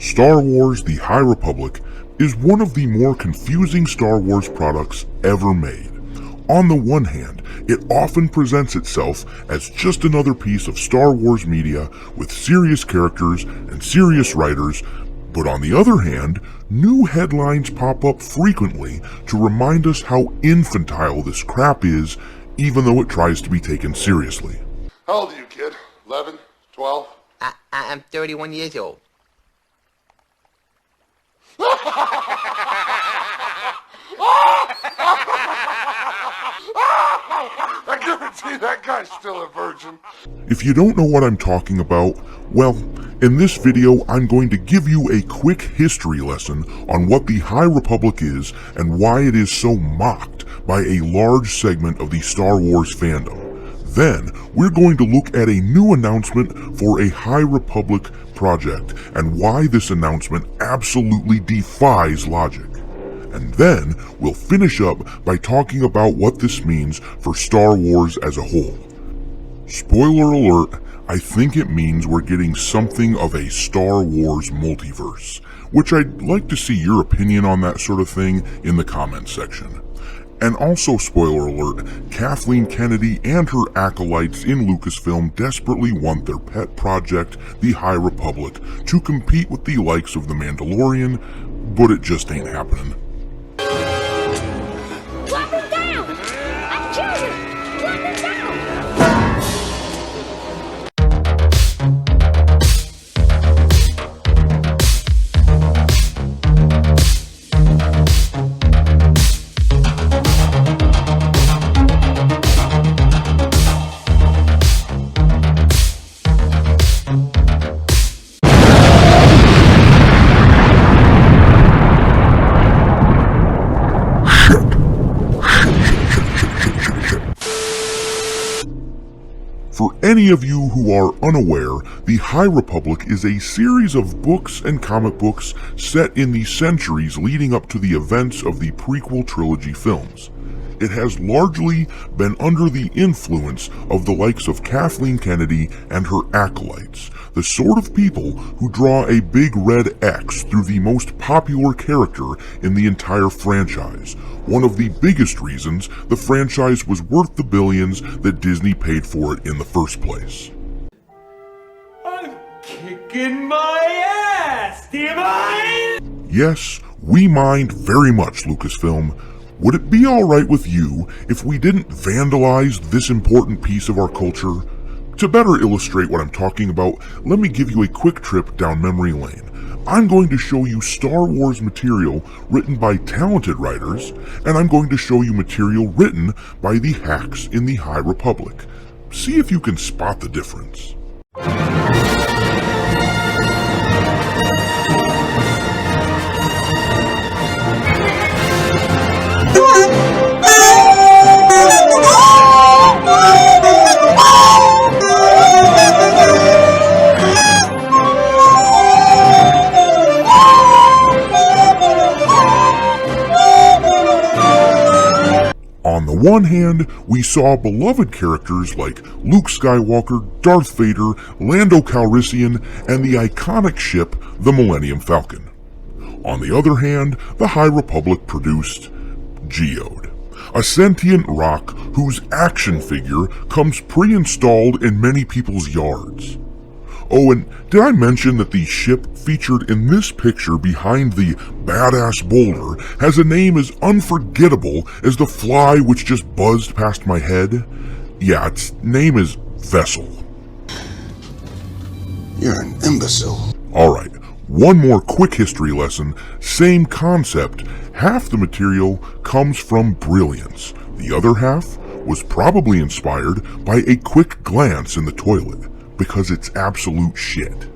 Star Wars: The High Republic is one of the more confusing Star Wars products ever made. On the one hand, it often presents itself as just another piece of Star Wars media with serious characters and serious writers, but on the other hand, new headlines pop up frequently to remind us how infantile this crap is, even though it tries to be taken seriously. How old are you, kid? 11? 12? I'm 31 years old. I guarantee that guy's still a virgin. If you don't know what I'm talking about, well, in this video I'm going to give you a quick history lesson on what the High Republic is and why it is so mocked by a large segment of the Star Wars fandom. Then, we're going to look at a new announcement for a High Republic project and why this announcement absolutely defies logic. And then, we'll finish up by talking about what this means for Star Wars as a whole. Spoiler alert, I think it means we're getting something of a Star Wars multiverse, which I'd like to see your opinion on that sort of thing in the comments section. And also, spoiler alert, Kathleen Kennedy and her acolytes in Lucasfilm desperately want their pet project, the High Republic, to compete with the likes of The Mandalorian, but it just ain't happening. Drop him down! I killed him! Drop him down! For any of you who are unaware, the High Republic is a series of books and comic books set in the centuries leading up to the events of the prequel trilogy films. It has largely been under the influence of the likes of Kathleen Kennedy and her acolytes, the sort of people who draw a big red X through the most popular character in the entire franchise, one of the biggest reasons the franchise was worth the billions that Disney paid for it in the first place. I'm kicking my ass, do you mind? Yes, we mind very much, Lucasfilm. Would it be alright with you if we didn't vandalize this important piece of our culture? To better illustrate what I'm talking about, let me give you a quick trip down memory lane. I'm going to show you Star Wars material written by talented writers, and I'm going to show you material written by the hacks in the High Republic. See if you can spot the difference. On the one hand, we saw beloved characters like Luke Skywalker, Darth Vader, Lando Calrissian, and the iconic ship, the Millennium Falcon. On the other hand, the High Republic produced Geode, a sentient rock whose action figure comes pre-installed in many people's yards. Oh, and did I mention that the ship featured in this picture behind the badass boulder has a name as unforgettable as the fly which just buzzed past my head? Yeah, its name is Vessel. You're an imbecile. Alright, one more quick history lesson, same concept. Half the material comes from brilliance. The other half was probably inspired by a quick glance in the toilet, because it's absolute shit.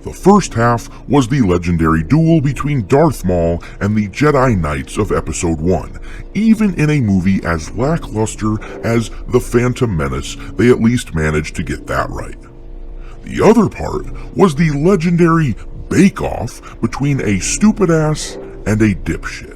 The first half was the legendary duel between Darth Maul and the Jedi Knights of Episode 1. Even in a movie as lackluster as The Phantom Menace, they at least managed to get that right. The other part was the legendary bake-off between a stupid-ass and a dipshit.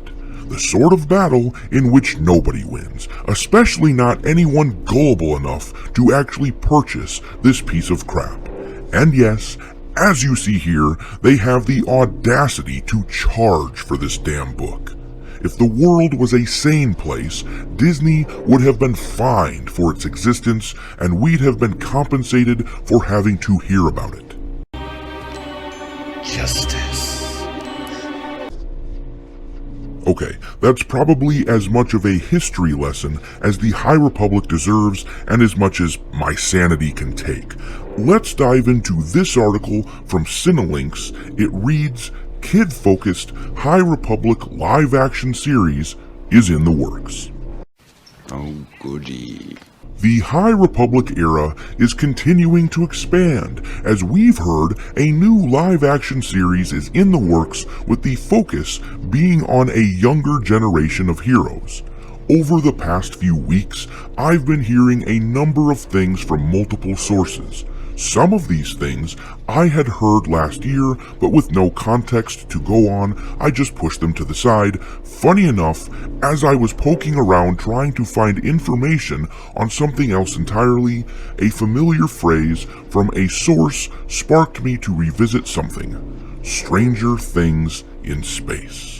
The sort of battle in which nobody wins, especially not anyone gullible enough to actually purchase this piece of crap. And yes, as you see here, they have the audacity to charge for this damn book. If the world was a sane place, Disney would have been fined for its existence, and we'd have been compensated for having to hear about it. Justice. Okay, that's probably as much of a history lesson as the High Republic deserves and as much as my sanity can take. Let's dive into this article from Cinelinx. It reads, Kid-focused High Republic live-action series is in the works. Oh, goody. The High Republic era is continuing to expand, as we've heard a new live-action series is in the works, with the focus being on a younger generation of heroes. Over the past few weeks, I've been hearing a number of things from multiple sources. Some of these things I had heard last year, but with no context to go on, I just pushed them to the side. Funny enough, as I was poking around trying to find information on something else entirely, a familiar phrase from a source sparked me to revisit something. Stranger Things in Space.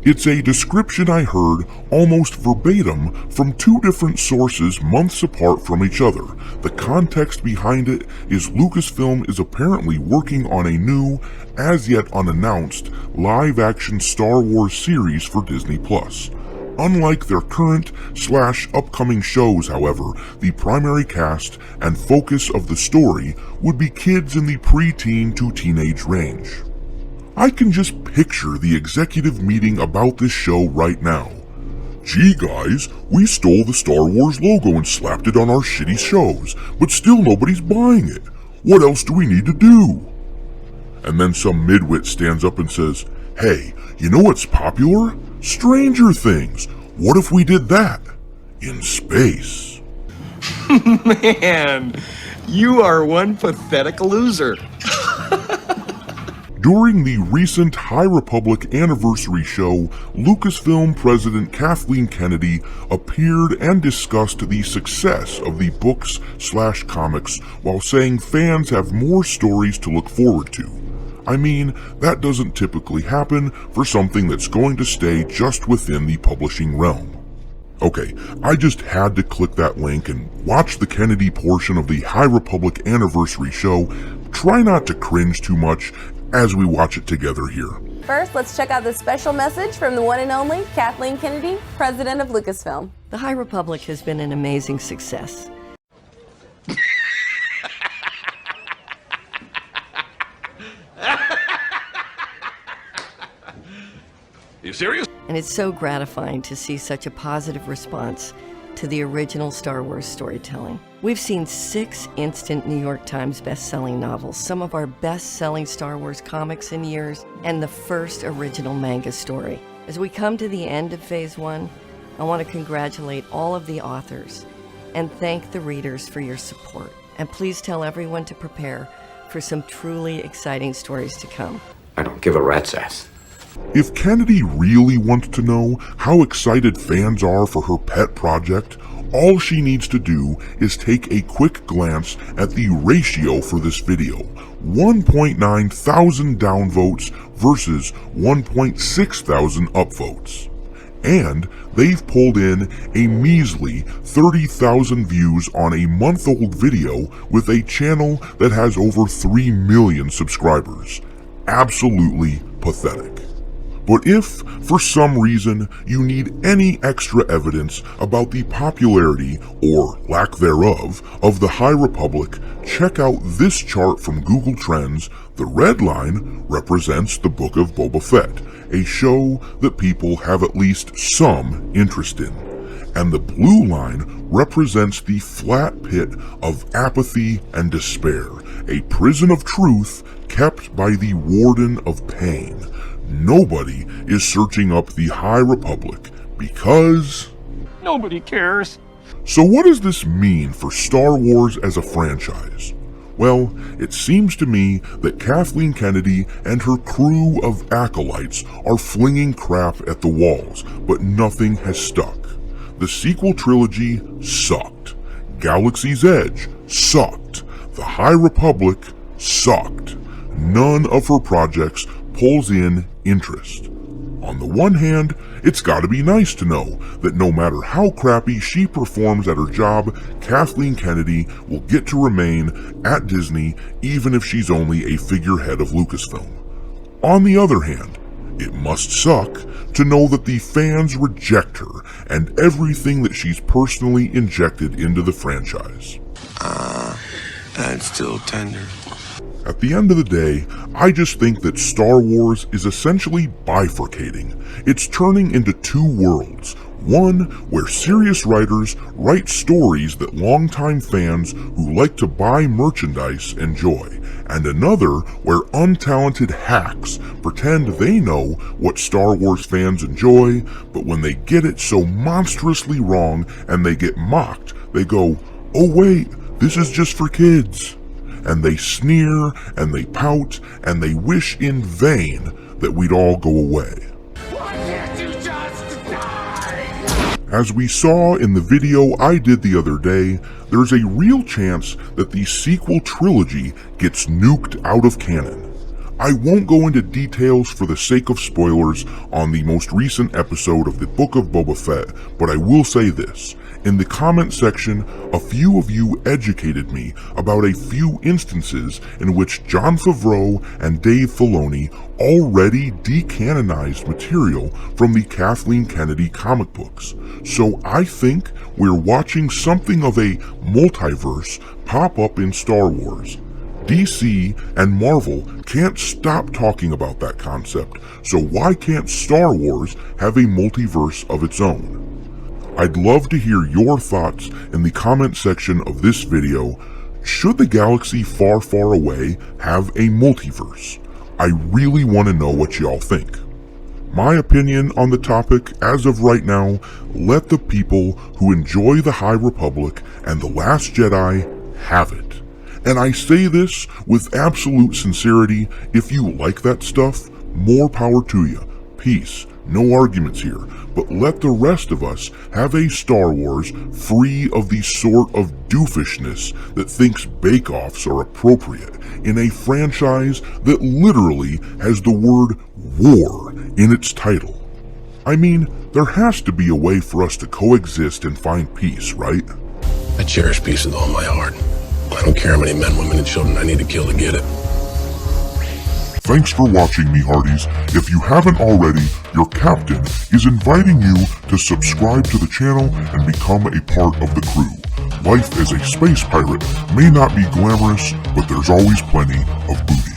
It's a description I heard almost verbatim from two different sources months apart from each other. The context behind it is Lucasfilm is apparently working on a new, as yet unannounced, live-action Star Wars series for Disney+. Unlike their current/upcoming shows, however, the primary cast and focus of the story would be kids in the preteen to teenage range. I can just picture the executive meeting about this show right now. Gee guys, we stole the Star Wars logo and slapped it on our shitty shows, but still nobody's buying it. What else do we need to do? And then some midwit stands up and says, hey, you know what's popular? Stranger Things. What if we did that? In space. Man, you are one pathetic loser. During the recent High Republic anniversary show, Lucasfilm President Kathleen Kennedy appeared and discussed the success of the books/comics while saying fans have more stories to look forward to. I mean, that doesn't typically happen for something that's going to stay just within the publishing realm. Okay, I just had to click that link and watch the Kennedy portion of the High Republic anniversary show. Try not to cringe too much as we watch it together here. First, let's check out this special message from the one and only Kathleen Kennedy, president of Lucasfilm. The High Republic has been an amazing success. You serious? And it's so gratifying to see such a positive response to the original Star Wars storytelling. We've seen 6 instant New York Times best-selling novels, some of our best-selling Star Wars comics in years, and the first original manga story. As we come to the end of Phase 1, I want to congratulate all of the authors and thank the readers for your support. And please tell everyone to prepare for some truly exciting stories to come. I don't give a rat's ass. If Kennedy really wants to know how excited fans are for her pet project, all she needs to do is take a quick glance at the ratio for this video. 1.9 thousand downvotes versus 1.6 thousand upvotes. And they've pulled in a measly 30,000 views on a month-old video with a channel that has over 3 million subscribers. Absolutely pathetic. But if, for some reason, you need any extra evidence about the popularity, or lack thereof, of the High Republic, check out this chart from Google Trends. The red line represents the Book of Boba Fett, a show that people have at least some interest in. and the blue line represents the flat pit of apathy and despair, a prison of truth kept by the Warden of Pain. Nobody is searching up the High Republic because Nobody cares. So what does this mean for Star Wars as a franchise? Well, it seems to me that Kathleen Kennedy and her crew of acolytes are flinging crap at the walls, but nothing has stuck. The sequel trilogy sucked. Galaxy's Edge sucked. The High Republic sucked. None of her projects pulls in interest. On the one hand, it's gotta be nice to know that no matter how crappy she performs at her job, Kathleen Kennedy will get to remain at Disney even if she's only a figurehead of Lucasfilm. On the other hand, it must suck to know that the fans reject her and everything that she's personally injected into the franchise. That's still tender. At the end of the day, I just think that Star Wars is essentially bifurcating. It's turning into two worlds. One where serious writers write stories that longtime fans who like to buy merchandise enjoy, and another where untalented hacks pretend they know what Star Wars fans enjoy, but when they get it so monstrously wrong and they get mocked, they go, "Oh wait, this is just for kids." And they sneer, and they pout, and they wish in vain that we'd all go away. Why can't you just die? As we saw in the video I did the other day, there's a real chance that the sequel trilogy gets nuked out of canon. I won't go into details for the sake of spoilers on the most recent episode of the Book of Boba Fett, but I will say this. In the comment section, a few of you educated me about a few instances in which Jon Favreau and Dave Filoni already decanonized material from the Kathleen Kennedy comic books. So I think we're watching something of a multiverse pop up in Star Wars. DC and Marvel can't stop talking about that concept, so why can't Star Wars have a multiverse of its own? I'd love to hear your thoughts in the comment section of this video. Should the galaxy far, far away have a multiverse? I really want to know what y'all think. My opinion on the topic as of right now, let the people who enjoy the High Republic and The Last Jedi have it. And I say this with absolute sincerity. If you like that stuff, more power to you. Peace. No arguments here, but let the rest of us have a Star Wars free of the sort of doofishness that thinks bake-offs are appropriate in a franchise that literally has the word war in its title. I mean, there has to be a way for us to coexist and find peace, right? I cherish peace with all my heart. I don't care how many men, women, and children I need to kill to get it. Thanks for watching, me hearties. If you haven't already, your captain is inviting you to subscribe to the channel and become a part of the crew. Life as a space pirate may not be glamorous, but there's always plenty of booty.